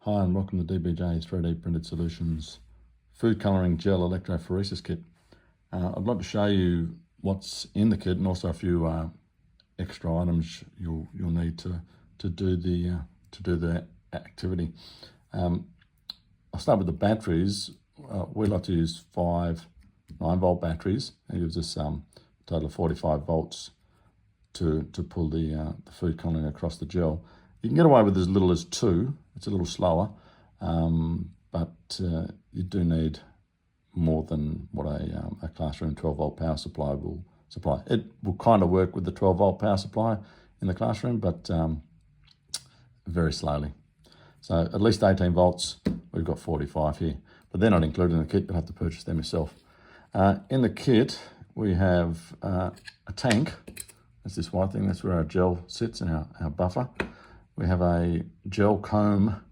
Hi and welcome to DBJ's 3D Printed Solutions Food Colouring Gel Electrophoresis Kit. I'd like to show you what's in the kit and also a few extra items you'll need to do the activity. I'll start with the batteries. We like to use 5 9-volt batteries. It gives us a total of 45 volts to pull the food colouring across the gel. You can get away with as little as 2. It's a little slower, but you do need more than what a classroom 12-volt power supply will supply. It will kind of work with the 12-volt power supply in the classroom, but very slowly. So at least 18 volts, we've got 45 here, but they're not included in the kit. You'll have to purchase them yourself. In the kit, we have a tank. That's this white thing. That's where our gel sits in our buffer. We have a gel comb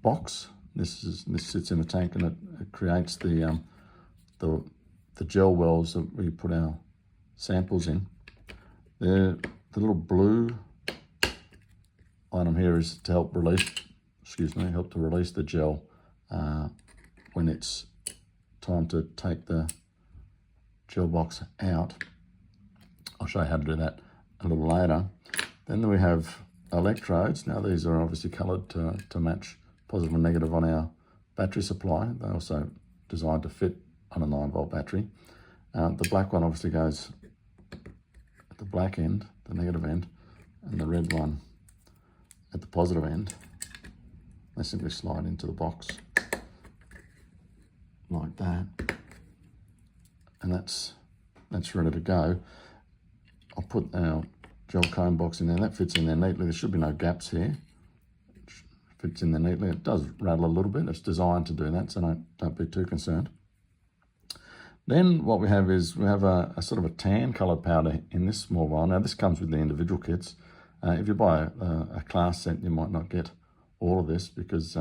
box. This sits in the tank, and it creates the gel wells that we put our samples in. The little blue item here is to help release the gel when it's time to take the gel box out. I'll show you how to do that a little later. Then we have electrodes. Now these are obviously coloured to match positive and negative on our battery supply. They're also designed to fit on a 9-volt battery. The black one obviously goes at the black end, the negative end, and the red one at the positive end. They simply slide into the box like that, and that's ready to go. I'll put our gel comb box in there. That fits in there neatly. There should be no gaps here. It fits in there neatly. It does rattle a little bit. It's designed to do that, so don't be too concerned. Then what we have is a sort of a tan coloured powder in this small vial. Now this comes with the individual kits. If you buy a class set, you might not get all of this because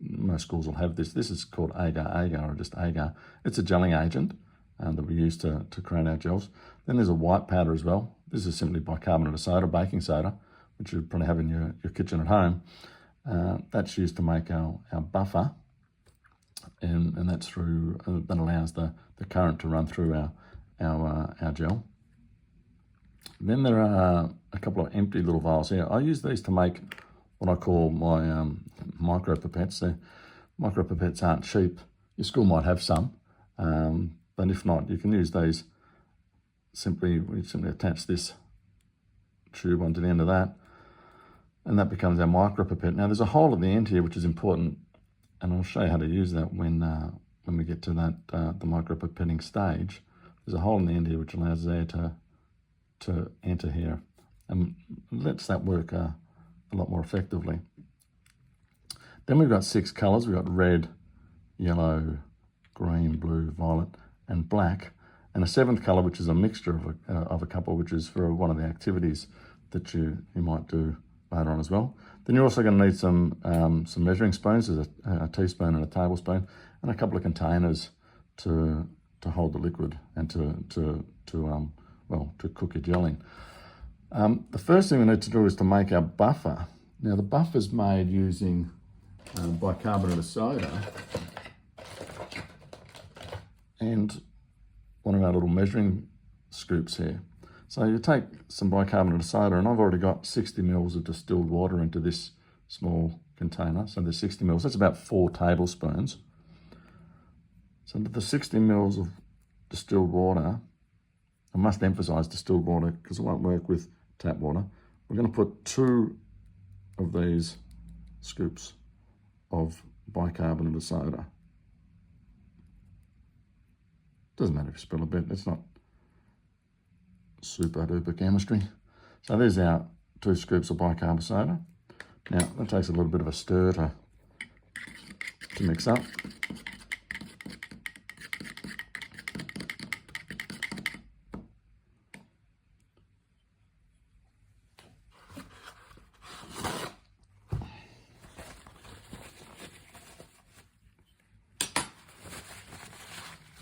most schools will have this. This is called agar or just agar. It's a gelling agent that we use to create our gels. Then there's a white powder as well. This is simply bicarbonate of soda, baking soda, which you probably have in your kitchen at home. That's used to make our buffer, and that's through that allows the current to run through our gel. Then there are a couple of empty little vials here. I use these to make what I call my micro pipettes. The micro pipettes aren't cheap. Your school might have some, but if not, you can use these. We simply attach this tube onto the end of that, and that becomes our micro pipette. Now there's a hole at the end here which is important, and I'll show you how to use that when we get to that the micro pipetting stage. There's a hole in the end here which allows air to enter here and lets that work a lot more effectively. Then we've got 6 colours. We've got red, yellow, green, blue, violet, and black. And a 7th colour, which is a mixture of a couple, which is for one of the activities that you might do later on as well. Then you're also going to need some measuring spoons. There's a teaspoon and a tablespoon, and a couple of containers to hold the liquid and to cook your gel in. The first thing we need to do is to make our buffer. Now the buffer's made using bicarbonate of soda and one of our little measuring scoops here. So you take some bicarbonate of soda, and I've already got 60 mils of distilled water into this small container. So there's 60 mils, that's about 4 tablespoons. So the 60 mils of distilled water, I must emphasize distilled water because it won't work with tap water. We're going to put 2 of these scoops of bicarbonate of soda. Doesn't matter if you spill a bit, it's not super duper chemistry. So there's our 2 scoops of bicarbonate soda. Now that takes a little bit of a stir to mix up.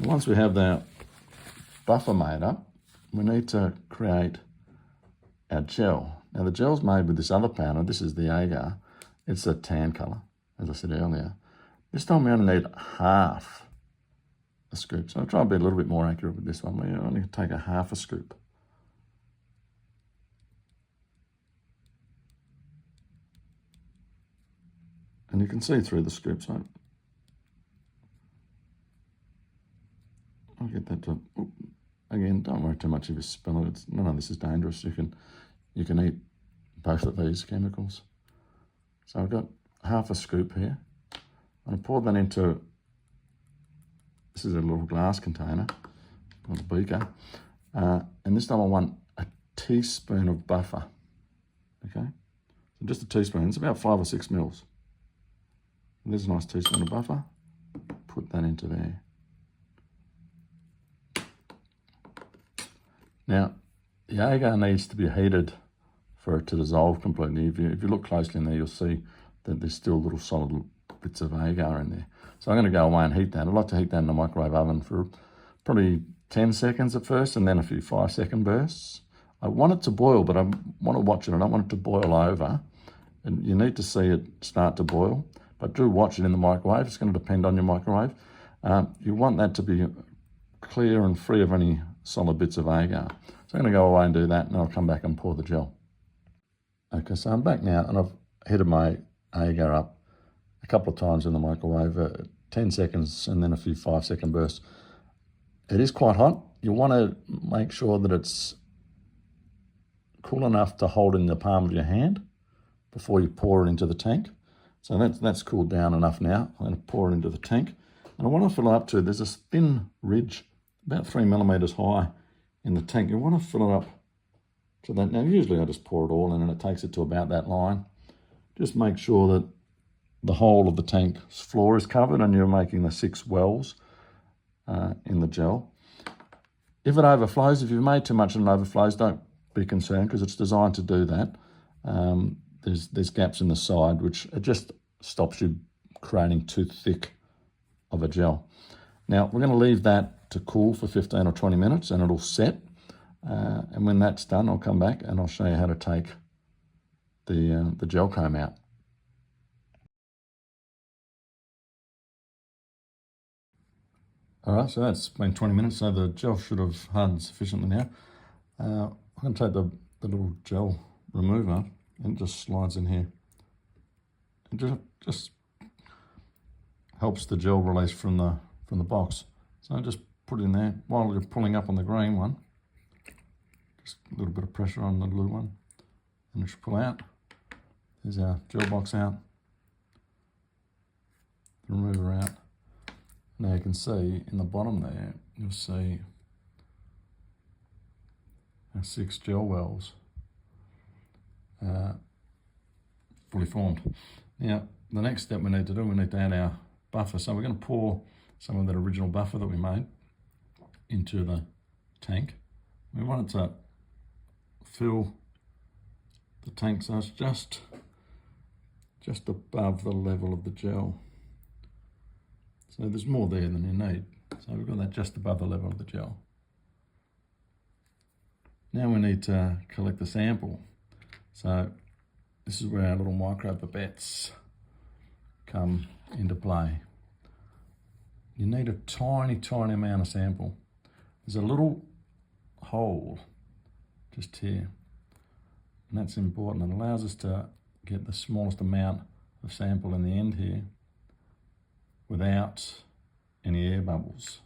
Once we have that buffer made up, we need to create our gel. Now the gel's made with this other powder. This is the agar, It's a tan colour, as I said earlier. This time we only need half a scoop. So I'll try and be a little bit more accurate with this one. We only take a half a scoop. And you can see through the scoop, so I'll get that to, again, don't worry too much if you spill it. None of this is dangerous. You can eat both of these chemicals. So I've got half a scoop here. I pour that into, this is a little glass container, or a beaker. And this time I want a teaspoon of buffer, okay? So just a teaspoon, it's about 5 or 6 mils. And there's a nice teaspoon of buffer. Put that into there. Now, the agar needs to be heated for it to dissolve completely. If you look closely in there, you'll see that there's still little solid bits of agar in there. So I'm going to go away and heat that. I'd like to heat that in the microwave oven for probably 10 seconds at first, and then a few 5-second bursts. I want it to boil, but I want to watch it. I don't want it to boil over. And you need to see it start to boil, but do watch it in the microwave. It's going to depend on your microwave. You want that to be clear and free of any solid bits of agar. So I'm going to go away and do that, and I'll come back and pour the gel. Okay, so I'm back now, and I've heated my agar up a couple of times in the microwave, 10 seconds and then a few 5-second bursts. It is quite hot. You want to make sure that it's cool enough to hold in the palm of your hand before you pour it into the tank. So that's cooled down enough now. I'm going to pour it into the tank. And I want to fill it up to, there's this thin ridge, about 3 millimeters high in the tank. You want to fill it up to that. Now, usually I just pour it all in and it takes it to about that line. Just make sure that the whole of the tank's floor is covered and you're making the 6 wells in the gel. If it overflows, if you've made too much and it overflows, don't be concerned because it's designed to do that. There's gaps in the side which it just stops you creating too thick of a gel. Now we're going to leave that to cool for 15 or 20 minutes and it'll set. And when that's done, I'll come back and I'll show you how to take the gel comb out. All right, so that's been 20 minutes, so the gel should have hardened sufficiently now. I'm going to take the little gel remover and it just slides in here. It just helps the gel release from the box. So just put it in there while you're pulling up on the green one. Just a little bit of pressure on the blue one, and it should pull out. There's our gel box out. The remover out. Now you can see in the bottom there, you'll see our 6 gel wells fully formed. Now, the next step we need to do, we need to add our buffer. So we're going to pour some of that original buffer that we made into the tank. We want it to fill the tank so it's just above the level of the gel. So there's more there than you need. So we've got that just above the level of the gel. Now we need to collect the sample. So this is where our little micro pipettes come into play. You need a tiny, tiny amount of sample. There's a little hole just here, and that's important. It allows us to get the smallest amount of sample in the end here without any air bubbles.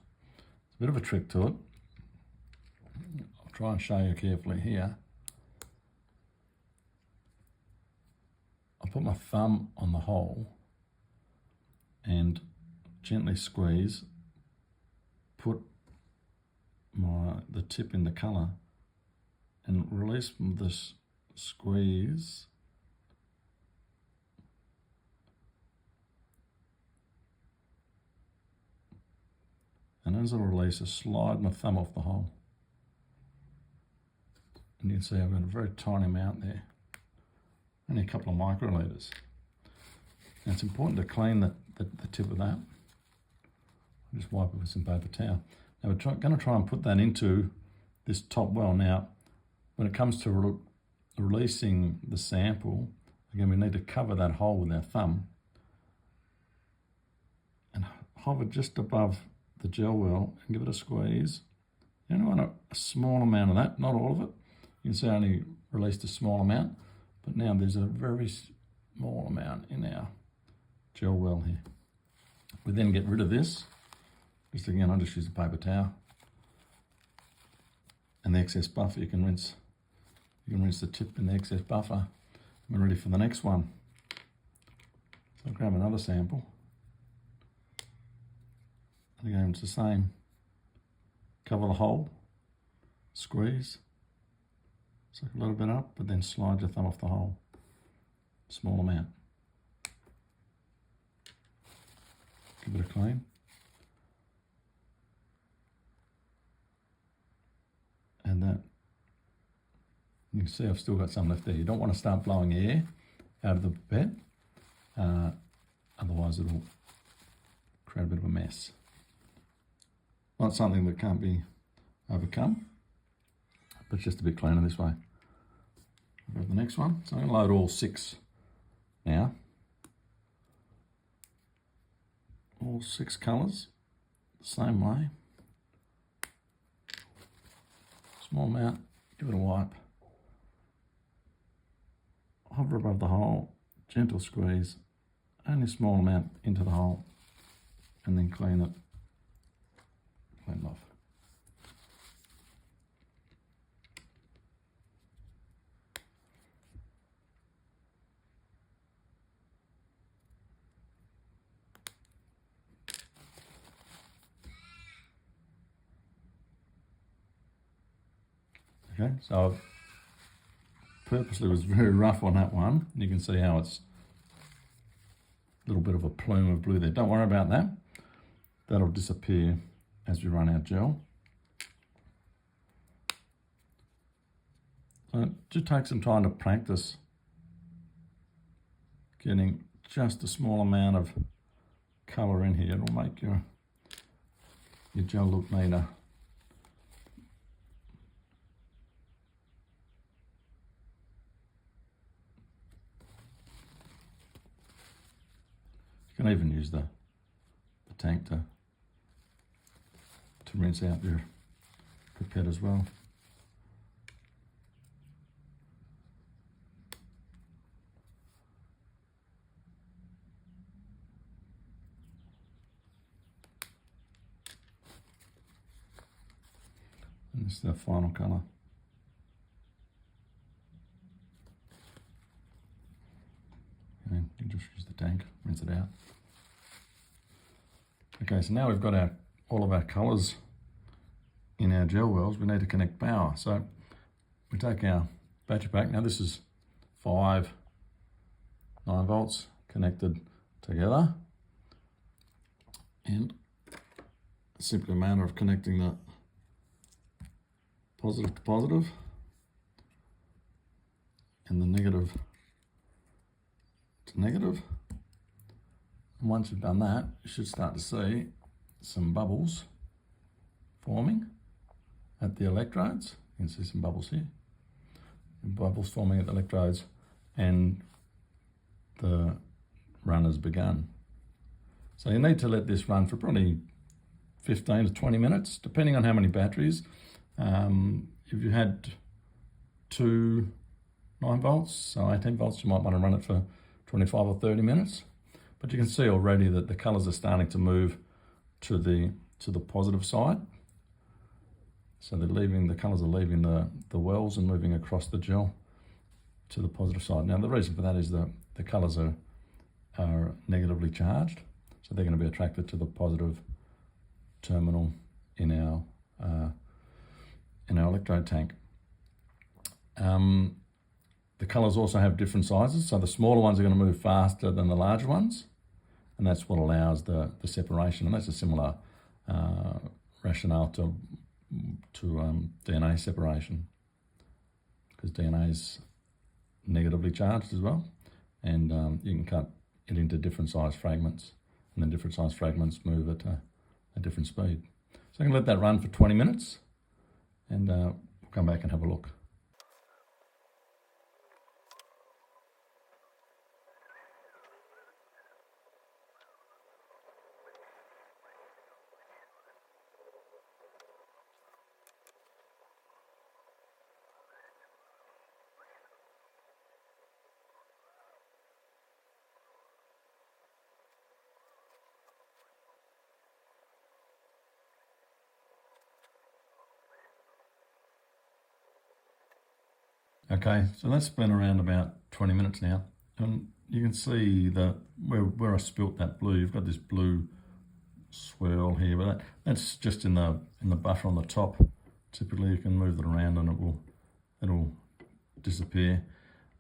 It's a bit of a trick to it. I'll try and show you carefully here. I'll put my thumb on the hole and gently squeeze, put the tip in the colour and release from this squeeze. And as I release, I slide my thumb off the hole. And you can see I've got a very tiny amount there, only a couple of microliters. Now it's important to clean the tip of that. I'll just wipe it with some paper towel. Now we're going to try and put that into this top well. Now, when it comes to releasing the sample, Again, we need to cover that hole with our thumb and hover just above the gel well and give it a squeeze. You only want a small amount of that, not all of it. You can see I only released a small amount, but now there's a very small amount in our gel well here. We then get rid of this. Just again, I'll just use a paper towel. And the excess buffer, you can rinse the tip in the excess buffer. We're ready for the next one. So I'll grab another sample. And again, it's the same. Cover the hole, squeeze, suck a little bit up, but then slide your thumb off the hole. Small amount. Give it a clean. And that, you can see I've still got some left there. You don't want to start blowing air out of the pipette, otherwise it'll create a bit of a mess. Not something that can't be overcome, but just a bit cleaner this way. I'll grab the next one. So I'm going to load all 6 now. All 6 colours, the same way. Small amount, give it a wipe. Hover above the hole, gentle squeeze, only a small amount into the hole, and then clean it off. Okay, so I purposely was very rough on that one. You can see how it's a little bit of a plume of blue there. Don't worry about that. That'll disappear as we run our gel. So just take some time to practice getting just a small amount of colour in here. It'll make your gel look neater. You can even use the tank to rinse out your pipette as well. And this is the final colour. Okay, you just use the tank, rinse it out. Okay, so now we've got all of our colours in our gel wells. We need to connect power. So we take our battery pack. Now this is 5 9-volts connected together. And it's simply a matter of connecting the positive to positive and the negative to negative. And once you've done that, you should start to see some bubbles forming at the electrodes. You can see some bubbles here. Bubbles forming at the electrodes, and the run has begun. So you need to let this run for probably 15 to 20 minutes, depending on how many batteries. If you had 2 9-volts, so 18 volts, you might want to run it for 25 or 30 minutes. But you can see already that the colours are starting to move to the positive side. So the colours are leaving the wells and moving across the gel to the positive side. Now the reason for that is that the colours are negatively charged, so they're going to be attracted to the positive terminal in our electrode tank. The colours also have different sizes, so the smaller ones are going to move faster than the larger ones, and that's what allows the separation. And that's a similar rationale to DNA separation, because DNA is negatively charged as well, and you can cut it into different size fragments, and then different size fragments move at a different speed. So I can let that run for 20 minutes, and we'll come back and have a look. Okay, so that's been around about 20 minutes now, and you can see that where I spilt that blue, you've got this blue swirl here, but that's just in the buffer on the top. Typically, you can move it around and it'll disappear.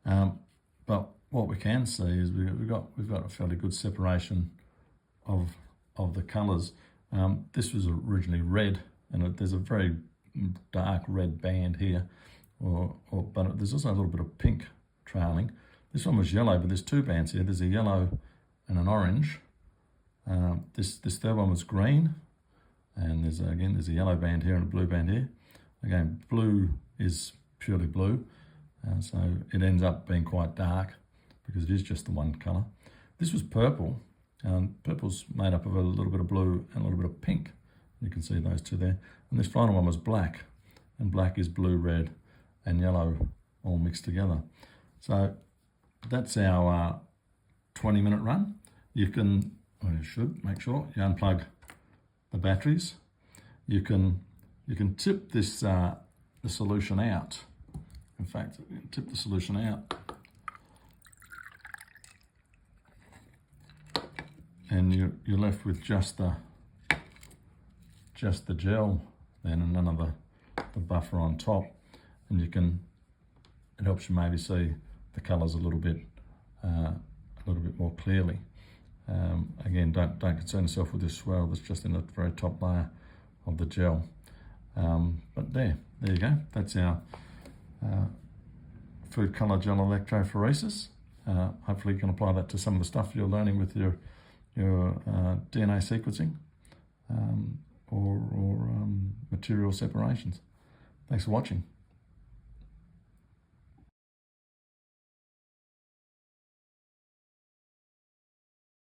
But what we can see is we've got a fairly good separation of the colours. This was originally red, and there's a very dark red band here, but there's also a little bit of pink trailing. This one was yellow, but there's two bands here. There's a yellow and an orange. This third one was green, and there's a yellow band here and a blue band here. Again, blue is purely blue, so it ends up being quite dark because it is just the one colour. This was purple. Purple's made up of a little bit of blue and a little bit of pink. You can see those two there. And this final one was black, and black is blue, red, and yellow all mixed together. So that's our 20-minute run. You should make sure you unplug the batteries. You can tip this the solution out. In fact, tip the solution out, and you're left with just the gel then, and none of the buffer on top. And it helps you maybe see the colours a little bit more clearly. Again, don't concern yourself with this swirl that's just in the very top layer of the gel. But there you go. That's our food colour gel electrophoresis. Hopefully you can apply that to some of the stuff you're learning with your DNA sequencing or material separations. Thanks for watching.